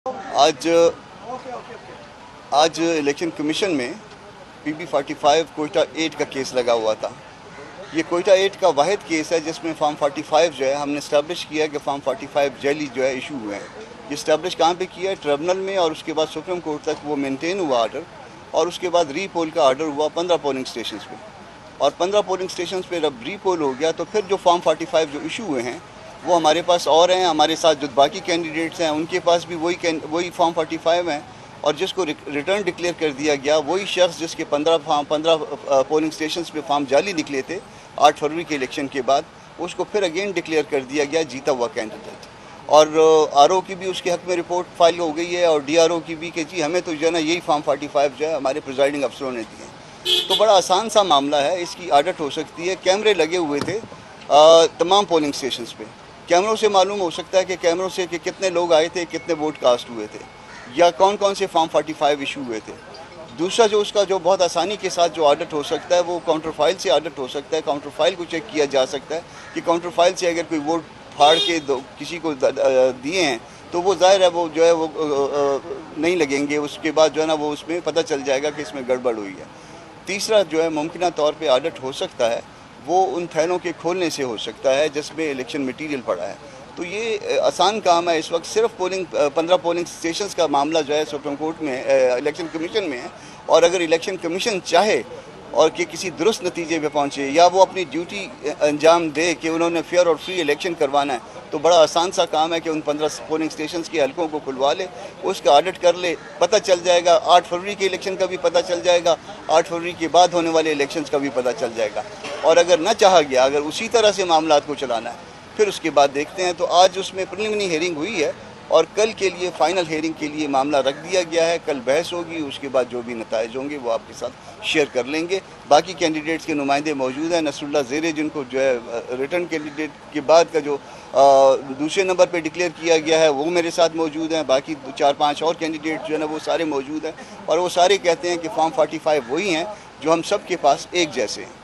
आज आज election commission में PB 45 कोयटा 8 का केस लगा हुआ था। ये कोयटा 8 का वाहिद केस है जिसमें फॉर्म 45 जो है हमने इस्टेब्लिश किया कि फॉर्म 45 जैली जो है इशू हुए हैं। ये इस्टेब्लिश कहाँ पे किया है? ट्रिब्यूनल में, और उसके बाद सुप्रीम कोर्ट तक वो मेंटेन हुआ आर्डर, और उसके बाद रीपोल का आर्डर हुआ 15 पोलिंग स्टेशन पे, और 15 पोलिंग स्टेशन पे जब रीपोल हो गया तो फिर जो फॉर्म 45 जो इशू हुए हैं वो हमारे पास और हैं। हमारे साथ जो बाकी कैंडिडेट्स हैं उनके पास भी वही फॉर्म 45 हैं, और जिसको रिटर्न डिक्लेयर कर दिया गया वही शख्स जिसके 15 पोलिंग स्टेशन पे फॉर्म जाली निकले थे 8 फरवरी के इलेक्शन के बाद, उसको फिर अगेन डिक्लेयर कर दिया गया जीता हुआ कैंडिडेट। और RO की भी उसके हक में रिपोर्ट फाइल हो गई है, और DRO की भी कि जी हमें तो जो है ना यही फॉर्म 45 जो है हमारे प्रिजाइडिंग अफसरों ने दिए। तो बड़ा आसान सा मामला है, इसकी आदत हो सकती है। कैमरे लगे हुए थे तमाम पोलिंग स्टेशन पे, कैमरों से मालूम हो सकता है कि कैमरों से कि कितने लोग आए थे, कितने वोट कास्ट हुए थे, या कौन कौन से फॉर्म 45 इशू हुए थे। दूसरा जो उसका जो बहुत आसानी के साथ जो ऑडिट हो सकता है वो काउंटर फाइल से ऑडिट हो सकता है। काउंटर फाइल को चेक किया जा सकता है कि काउंटर फाइल से अगर कोई वोट फाड़ के किसी को दिए हैं तो वो जाहिर है वो जो है वो नहीं लगेंगे। उसके बाद जो है ना वो उसमें पता चल जाएगा कि इसमें गड़बड़ हुई है। तीसरा जो है मुमकिन तौर पे ऑडिट हो सकता है वो उन थैलों के खोलने से हो सकता है जिसमें इलेक्शन मटीरियल पड़ा है। तो ये आसान काम है। इस वक्त सिर्फ 15 पोलिंग स्टेशंस का मामला जो है सुप्रीम कोर्ट में इलेक्शन कमीशन में है, और अगर इलेक्शन कमीशन चाहे और कि किसी दुरुस्त नतीजे पे पहुंचे या वो अपनी ड्यूटी अंजाम दे कि उन्होंने फेयर और फ्री इलेक्शन करवाना है, तो बड़ा आसान सा काम है कि उन 15 पोलिंग स्टेशंस के हलकों को खुलवा ले, उसका ऑडिट कर ले, पता चल जाएगा। 8 फरवरी के इलेक्शन का भी पता चल जाएगा, 8 फरवरी के बाद होने वाले इलेक्शंस का भी पता चल जाएगा। और अगर न चाहा गया, अगर उसी तरह से मामला को चलाना है, फिर उसके बाद देखते हैं। तो आज उसमें प्रीलिमिनरी हेयरिंग हुई है और कल के लिए फाइनल हेयरिंग के लिए मामला रख दिया गया है। कल बहस होगी, उसके बाद जो भी नताइज होंगे वो आपके साथ शेयर कर लेंगे। बाकी कैंडिडेट्स के नुमाइंदे मौजूद हैं। नसरुल्लाह ज़ेरे जिनको जो है रिटर्न कैंडिडेट के बाद का जो दूसरे नंबर पे डिक्लेयर किया गया है वो मेरे साथ मौजूद हैं। बाकी 4-5 और कैंडिडेट जो है ना वो सारे मौजूद हैं, और वो सारे कहते हैं कि फॉर्म 45 वही हैं जो हम सब के पास एक जैसे हैं।